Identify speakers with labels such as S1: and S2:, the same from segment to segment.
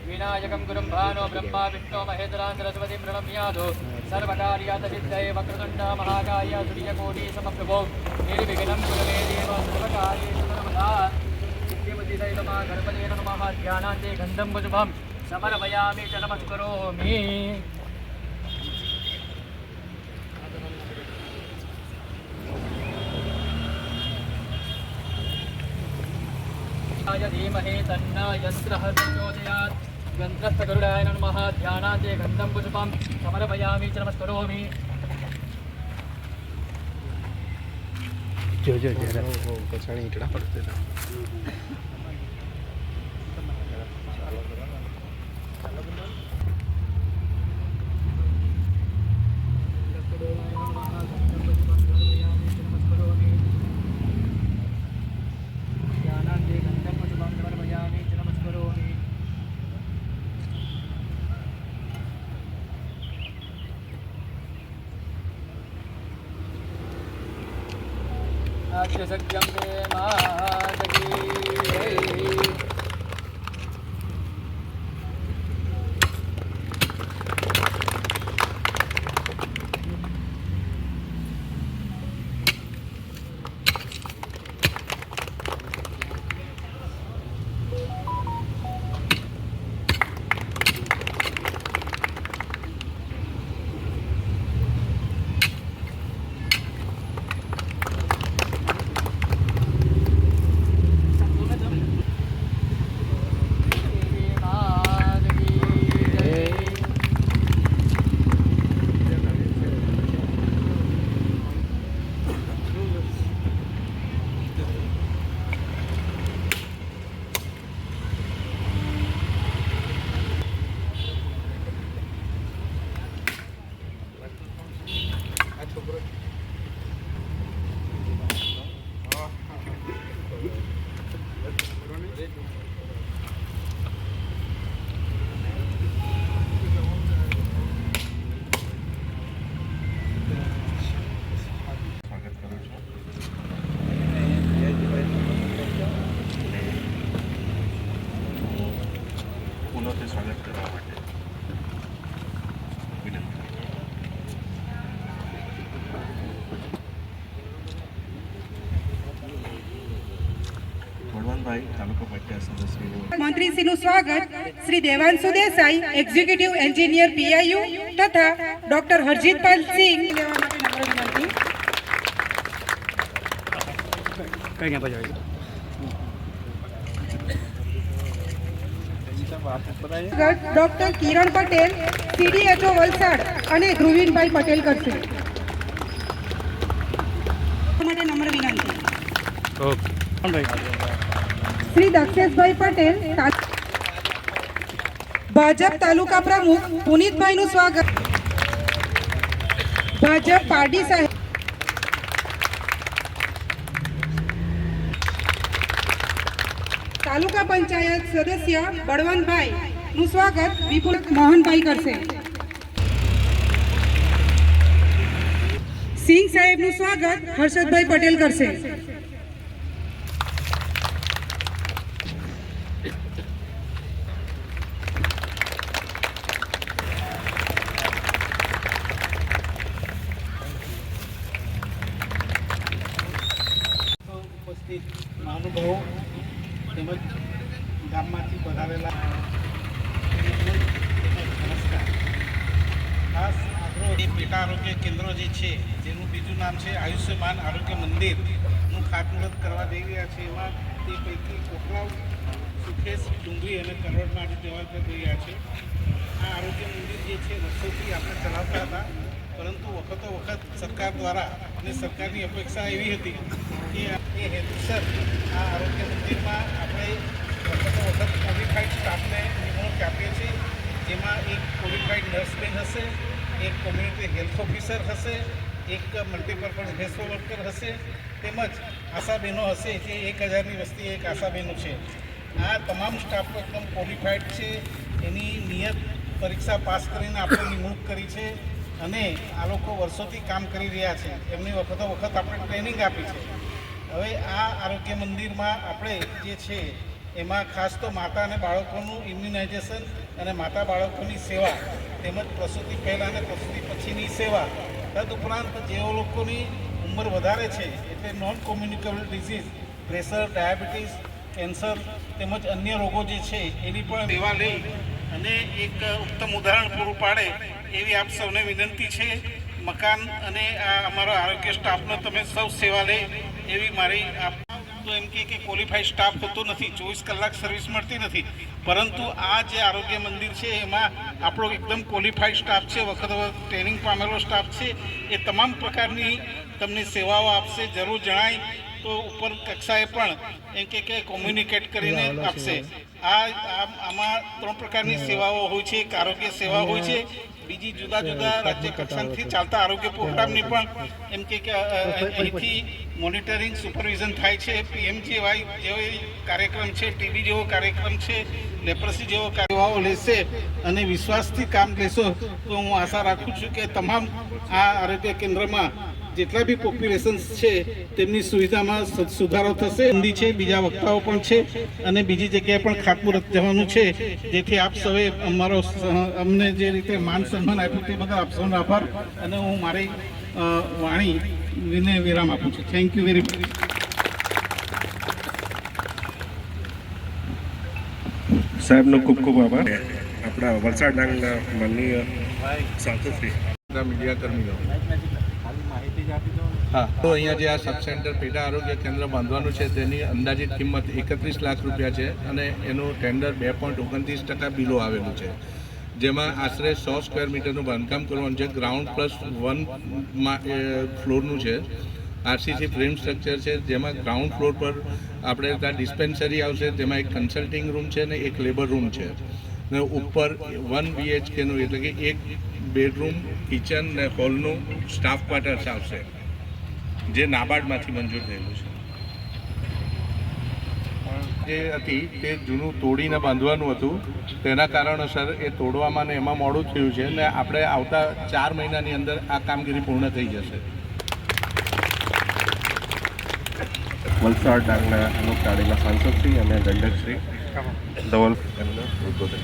S1: विनायकं गुरुं भानो ब्रह्मा विष्णु महेन्द्रां सरस्वतीं प्रणम्यादो सर्वकार्यातसिद्धये वक्रतुण्ड महाकाय सूर्यकोटि समप्रभो निर्विघ्नं कुरु मे देव सर्वकार्येषु सर्वदा सिद्धिबुद्धिदैवमा गणपतये नमः ध्यानान्ते गन्धं पुष्पं समर्पयामि च नमस्करोमि धीमहि तन्न यन्त्रः प्रचोदयात् यन्त्रस्य गरुडाय नमः ध्यानान्ते गन्धं पुष्पं समर्पयामि च नमस्करोमि
S2: जो कछाणी इटड़ा पड़ते था
S1: सत्यं मे मातकी
S2: स्वागत करवा માટે વિનંતી। બળવંતભાઈ તાલુકા પંચાયત સદસ્ય
S3: મંત્રીશ્રીનું સ્વાગત Shri Devanshu Desai executive engineer PIU તથા ડોક્ટર હરજીતપાલ સિંહ લેવા માટે નમ્ર વિનંતી। ડોક્ટર કિરણ પટેલ સીડીએચઓ વલસાડ અને ધ્રુવીનભાઈ પટેલ કરશે માટે નમ્ર વિનંતી। શ્રી દક્ષેશભાઈ પટેલ ભાજપ તાલુકા પ્રમુખ પુનિતભાઈનું સ્વાગત। ભાજપ પારડી સાહેબ તાલુકા પંચાયત સદસ્ય બળવંતભાઈ નું સ્વાગત વિપુલ મોહનભાઈ કરશે। સિંહ સાહેબ નું સ્વાગત હર્ષદભાઈ પટેલ કરશે।
S4: ઉપસ્થિત મહાનુભાવો તેમજ ગામમાંથી પધારેલા નમસ્કાર। ખાસ આપણો એ પેટા આરોગ્ય કેન્દ્ર જે છે જેનું બીજું નામ છે આયુષ્યમાન આરોગ્ય મંદિરનું ખાતમુહૂર્ત કરવા જઈ રહ્યા છે। એમાં તે પૈકી કોકરાવ સુખેશ ડુંગરી અને કરોડ માટે જવાબદાર થઈ રહ્યા છે। આ આરોગ્ય મંદિર જે છે વર્ષોથી આપણે ચલાવતા હતા, પરંતુ વખતો વખત સરકાર દ્વારા અને સરકારની અપેક્ષા એવી હતી કે એ હેતુસર આ આરોગ્ય મંદિરમાં આપણે એક મલ્ટીપર્પઝ ભેંસો વર્કર હશે, તેમજ આશાબહેનો હશે, જે 1000ની વસ્તી એક આશાબહેનો છે. આ તમામ સ્ટાફ એકદમ ક્વોલિફાઈડ છે. એની નિયત પરીક્ષા પાસ કરીને આપણે નિમણૂક કરી છે અને આ લોકો વર્ષોથી કામ કરી રહ્યા છે. એમની વખત આપણે ટ્રેનિંગ આપી છે. હવે આ આરોગ્ય મંદિરમાં આપણે જે છે એમાં ખાસ તો માતા અને બાળકોનું ઇમ્યુનાઇઝેશન અને માતા બાળકોની સેવા તેમજ પ્રસૂતિ પહેલાં અને પ્રસૂતિ પછીની સેવા, તદુપરાંત જેઓ લોકોની ઉંમર વધારે છે એટલે non communicable disease, pressure, diabetes, cancer તેમજ અન્ય રોગો જે છે એની પણ સેવા લઈ અને એક ઉત્તમ ઉદાહરણ પૂરું પાડે એવી આપ સૌને વિનંતી છે. મકાન અને આ અમારા આરોગ્ય સ્ટાફનો તમે સૌ સેવા લે એવી મારી તો એમ કે ક્વોલિફાઈડ સ્ટાફ હોતો નથી, 24 કલાક સર્વિસ મળતી નથી, પરંતુ આ જે આરોગ્ય મંદિર છે એમાં આપણો એકદમ ક્વોલિફાઈડ સ્ટાફ છે, વખત ટ્રેનિંગ પામેલો સ્ટાફ છે. એ તમામ પ્રકારની તમને સેવાઓ આપશે. જરૂર જણાય તો ઉપર કક્ષાએ પણ એમ કે કોમ્યુનિકેટ કરીને આપશે. આમાં 3 પ્રકારની સેવાઓ હોય છે. એક આરોગ્ય સેવા હોય છે, બીજી જુદા જુદા રાજ્ય કક્ષાથી ચાલતા આરોગ્ય પ્રોગ્રામની પણ એમ કે અહીંથી મોનિટરિંગ સુપરવિઝન થાય છે. PMJY જેવો કાર્યક્રમ છે, TB જેવો કાર્યક્રમ છે, લેપ્રસી જેવો સેવાઓ લેશે અને વિશ્વાસથી કામ લેશો તો હું આશા રાખું છું કે તમામ આ આરોગ્ય કેન્દ્રમાં જેટલા બી પોપ્યુલેશન છે તેમની સુવિધામાં સુધારો થશે. હિન્દી છે, બીજા વક્તાઓ પણ છે અને બીજી જગ્યાએ પણ ખાતમુહૂર્ત જવાનું છે, જેથી આપ સૌએ અમને જે રીતે માન સન્માન આપ્યું તે બદલ આપ સૌનો આભાર અને હું મારી વાણી વિરામ આપું છું. Thank you very much.
S2: સાહેબનો ખૂબ ખૂબ આભાર. આપણા વલસાડ ડાંગના માનનીય સાંસદશ્રી
S5: મીડિયા કર્મીઓ, હા, તો અહીંયા જે આ સબ સેન્ટર પેટા આરોગ્ય કેન્દ્ર બાંધવાનું છે તેની અંદાજિત કિંમત 31 લાખ રૂપિયા છે અને એનું ટેન્ડર 2.29% બિલો આવેલું છે, જેમાં આશરે 100 સ્ક્વેર મીટરનું બાંધકામ કરવાનું છે. ગ્રાઉન્ડ +1 ફ્લોરનું છે. RCC ફ્રેમ સ્ટ્રક્ચર છે, જેમાં ગ્રાઉન્ડ ફ્લોર પર આપણે ત્યાં ડિસ્પેન્સરી આવશે, તેમાં એક કન્સલ્ટિંગ રૂમ છે અને એક લેબર રૂમ છે. ને ઉપર 1 BHKનું એટલે કે એક બેડરૂમ, કિચન ને હોલનું સ્ટાફ ક્વાર્ટર્સ આવશે, જે નાબાર્ડમાંથી મંજૂર થયેલું છે. જે હતી તે જૂનું તોડીને બાંધવાનું હતું, તેના કારણોસર એ તોડવામાં ને એમાં મોડું થયું છે ને આપણે આવતા 4 મહિનાની અંદર આ કામગીરી પૂર્ણ થઈ જશે.
S2: વલસાડ ડાંગના લોકતાળીના સાંસદશ્રી અને દંડકશ્રી ધવલ એમનો ઉદ્બોધન.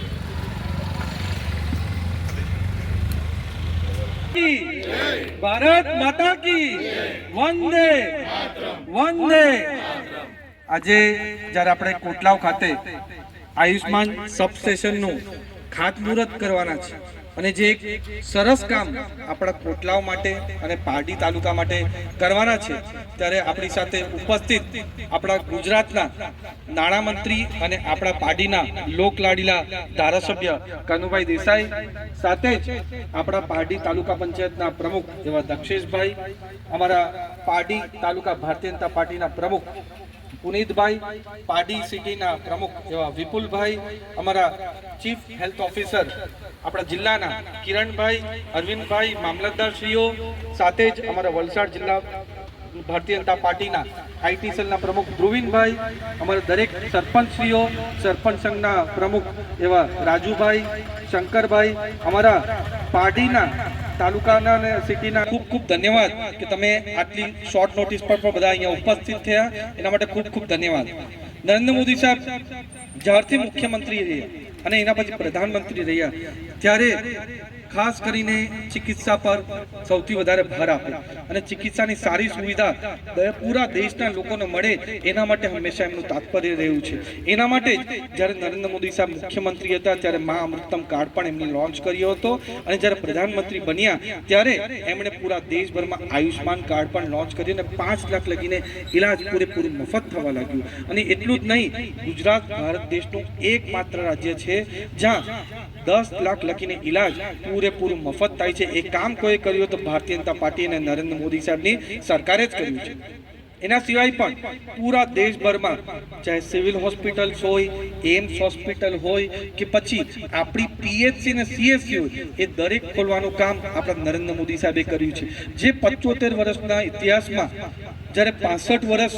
S6: ભારત માતા કી વંદે વંદે. આજે જ્યારે આપણે કોટલાવ ખાતે આયુષ્માન સબસ્ટેશનનું ખાતમુહૂર્ત કરવાના છે અને જે એક સરસ કામ આપણા કોટલાવ માટે અને પારડી તાલુકા માટે કરવાના છે, ત્યારે આપણી સાથે ઉપસ્થિત આપણા ગુજરાતના નાણામંત્રી અને આપણા પારડીના લોકલાડીલા ધારાસભ્ય કનુભાઈ દેસાઈ, સાથે જ આપણા પારડી તાલુકા પંચાયતના પ્રમુખ એવા દક્ષેશભાઈ, અમારા પારડી તાલુકા ભારતીય જનતા પાર્ટીના પ્રમુખ પુનિતભાઈ, પારડી સિટીના પ્રમુખ એવા વિપુલભાઈ, અમારા ચીફ હેલ્થ ઓફિસર આપણા જિલ્લાના કિરણભાઈ, અરવિંદભાઈ, મામલતદારશ્રીઓ, સાથે જ અમારા વલસાડ જિલ્લા ભારતીય જનતા પાર્ટીના IT સેલના પ્રમુખ ધ્રુવીનભાઈ, અમારા દરેક સરપંચશ્રીઓ, સરપંચ સંઘના પ્રમુખ એવા રાજુભાઈ, શંકરભાઈ, અમારા પારડીના તાલુકાના અને સિટીના ખૂબ ખૂબ ધન્યવાદ કે તમે આટલી શોર્ટ નોટિસ પર પણ બધા અહીંયા ઉપસ્થિત થયા, એના માટે ખૂબ ખૂબ ધન્યવાદ. નરેન્દ્ર મોદી સાહેબ જ્યારથી મુખ્યમંત્રી રહ્યા અને એના પછી પ્રધાનમંત્રી રહ્યા ત્યારે ખાસ કરીને ચિકિત્સા પર સૌથી વધારે ભાર આપ્યો અને ચિકિત્સાની સારી સુવિધા પૂરા દેશના લોકોને મળે એના માટે હંમેશા એમનું તાત્પર્ય રહ્યું છે. એના માટે જ જ્યારે નરેન્દ્ર મોદી સાહેબ મુખ્યમંત્રી હતા ત્યારે મા અમૃતમ કાર્ડ પણ એમને લોન્ચ કર્યો હતો અને જ્યારે પ્રધાનમંત્રી બન્યા ત્યારે એમણે પૂરા દેશભરમાં આયુષ્માન કાર્ડ પણ લોન્ચ કરી અને 5 લાખ લગીને ઇલાજ પૂરેપૂરું મફત થવા લાગ્યું. અને એટલું જ નહીં, ગુજરાત ભારત દેશનું એકમાત્ર રાજ્ય છે જ્યાં 10 લાખ લગીને ઇલાજ પૂરેપૂરું મફત થાય છે. એ કામ કોઈ કર્યું તો ભારતીય જનતા પાર્ટી અને નરેન્દ્ર મોદી સાહેબની સરકારે જ કર્યું છે. એના સિવાય પણ પૂરા દેશભરમાં ચાહે સિવિલ હોસ્પિટલ્સ હોય, એમ્સ હોસ્પિટલ હોય કે પછી આપણી પીએચસી અને સીએસસી હોય, એ દરેક ખોલવાનું કામ આપણા નરેન્દ્ર મોદી સાહેબે કર્યું છે. જે 75 વર્ષના ઇતિહાસમાં જ્યારે 65 વર્ષ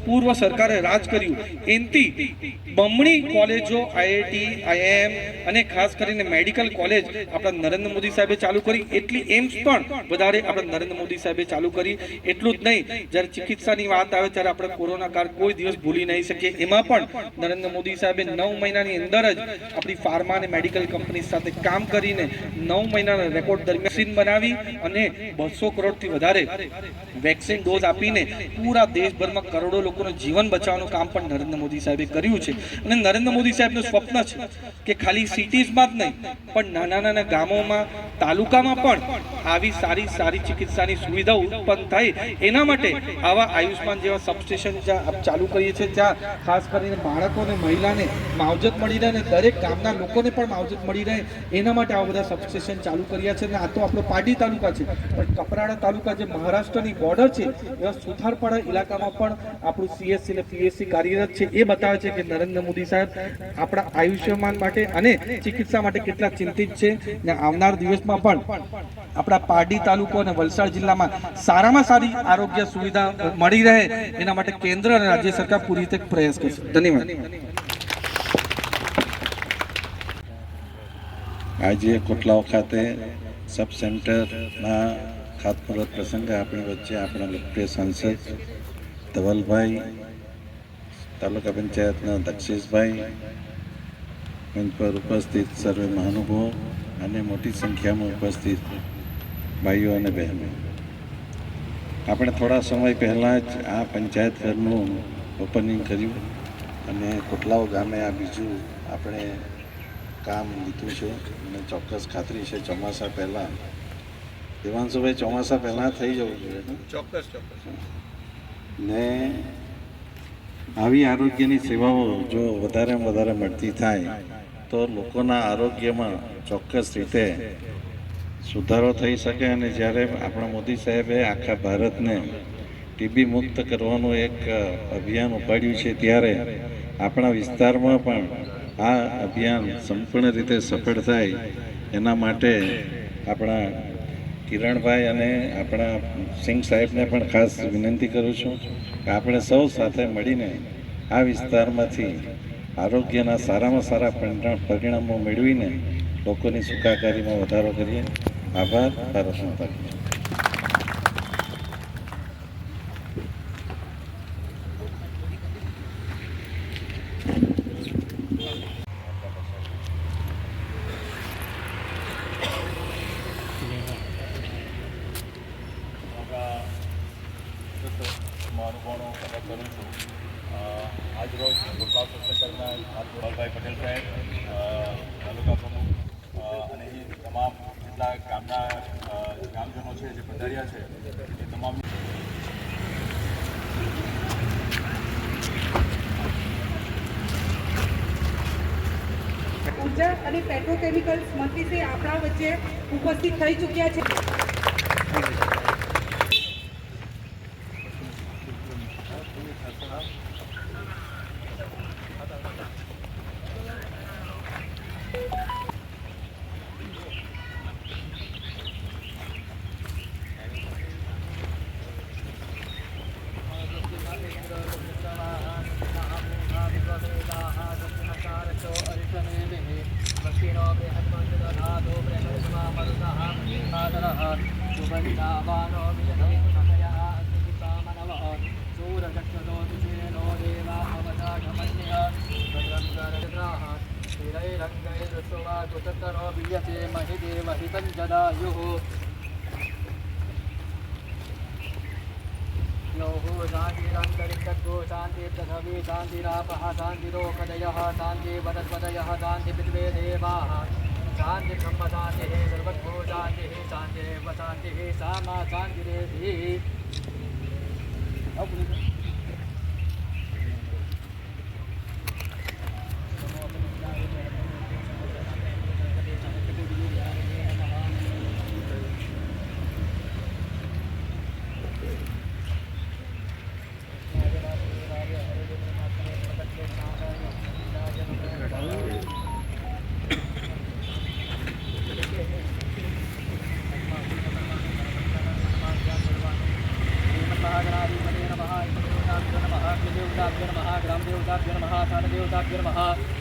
S6: પૂર્વ સરકારે રાજ કર્યું એનથી બમણી કોલેજો, આઈઆઈટી, આઈઆઈએમ અને ખાસ કરીને મેડિકલ કોલેજ આપણા નરેન્દ્ર મોદી સાહેબે ચાલુ કરી. એટલી એમ્સ પણ વધારે આપણા નરેન્દ્ર મોદી સાહેબે ચાલુ કરી. એટલું જ નહીં, જ્યારે ચિકિત્સાની વાત આવે ત્યારે આપણે કોરોના કાળ કોઈ દિવસ ભૂલી નહીં શકીએ. એમાં પણ નરેન્દ્ર મોદી સાહેબે 9 મહિનાની અંદર જ આપણી ફાર્મા અને મેડિકલ કંપની સાથે કામ કરીને 9 મહિનાના રેકોર્ડ દરમિયાન વેક્સિન બનાવી અને 200 કરોડથી વધારે વેક્સિન ડોઝ આપીને પૂરા દેશભરમાં કરોડો લોકોનું જીવન બચાવવાનું કામ પણ નરેન્દ્ર મોદી સાહેબે કર્યું છે. અને નરેન્દ્ર મોદી સાહેબનું સ્વપ્ન છે કે ખાલી સિટીઝમાં જ નહીં પણ નાના નાના ગામોમાં, તાલુકામાં પણ આવી સારી ચિકિત્સાની સુવિધા ઉત્પન્ન થાય. એના માટે આવા આયુષ્માન જેવા સબસ્ટેશન જ્યાં ચાલુ કરીએ છીએ, ત્યાં ખાસ કરીને બાળકોને, મહિલાને માવજત મળી રહે અને દરેક ગામના લોકોને પણ માવજત મળી રહે એના માટે આવા બધા સબસ્ટેશન ચાલુ કર્યા છે. અને આ તો આપણો પારડી તાલુકા છે, પણ કપરાડા તાલુકા જે મહારાષ્ટ્રની બોર્ડર છે એવા સુથારપાડા ઇલાકામાં પણ આપણું સીએસસી અને પીએચસી કાર્યરત છે. એ બતાવે છે કે નરેન્દ્ર મોદી સાહેબ આપણા આયુષ્યમાન માટે અને ચિકિત્સા માટે કેટલા ચિંતિત છે. ને આવનાર દિવસમાં પણ આપણા પારડી તાલુકો અને વલસાડ જિલ્લામાં સારામાં સારી આરોગ્ય સુવિધા મળી રહે એના માટે કેન્દ્ર અને રાજ્ય સરકાર પૂરી રીતે પ્રયાસ કરશે. ધન્યવાદ.
S7: આજે કોટલાવ ખાતે સબ સેન્ટરના ખાતમુહૂર્ત પ્રસંગે આપણી વચ્ચે આપણા લોકપ્રિય સાંસદ ધવલભાઈ, તાલુકા પંચાયતના દક્ષેશભાઈ, મંચ પર ઉપસ્થિત સર્વે મહાનુભાવો અને મોટી સંખ્યામાં ઉપસ્થિત ભાઈઓ અને બહેનો, આપણે થોડા સમય પહેલાં જ આ પંચાયત ઘરનું ઓપનિંગ કર્યું અને કોટલાવ ગામે આ બીજું આપણે કામ લીધું છે. અને ચોક્કસ ખાતરી છે ચોમાસા પહેલાં, દેવાંશુભાઈ, ચોમાસા પહેલાં થઈ જવું જોઈએ.
S5: ચોક્કસ.
S7: ને આવી આરોગ્યની સેવાઓ જો વધારેમાં વધારે મળતી થાય તો લોકોના આરોગ્યમાં ચોક્કસ રીતે સુધારો થઈ શકે. અને જ્યારે આપણા મોદી સાહેબે આખા ભારતને ટીબી મુક્ત કરવાનું એક અભિયાન ઉપાડ્યું છે, ત્યારે આપણા વિસ્તારમાં પણ આ અભિયાન સંપૂર્ણ રીતે સફળ થાય એના માટે આપણા કિરણભાઈ અને આપણા સિંઘ સાહેબને પણ ખાસ વિનંતી કરું છું કે આપણે સૌ સાથે મળીને આ વિસ્તારમાંથી આરોગ્યના સારામાં સારા પરિણામો મેળવીને લોકોની સુખાકારીમાં વધારો કરીએ. આભાર. ભારત માતા કી જય.
S8: અનુભવનો પ્રકટ કરું છું. આજરોજ કોટલાવ સબસેન્ટરના ધવલભાઈ પટેલ સાહેબ, તાલુકા પ્રમુખ અને એ તમામ જેટલા ગામના ગામજનો છે જે પધાર્યા છે એ તમામ
S3: ઉર્જા અને પેટ્રોકેમિકલ્સ મંત્રી શ્રી આપણા વચ્ચે ઉપસ્થિત થઈ ચૂક્યા છે.
S1: शान्तिरापः शान्तिरोपदयः शान्तिवदद्वदयः शान्तिविद्वे देवाः शान्तिब्रह्म शान्तिः सर्वतो शान्तिः शान्तिरेव शान्तिः सा मा शान्तिरेधि. नमः स्थानदेवताभ्यो नमः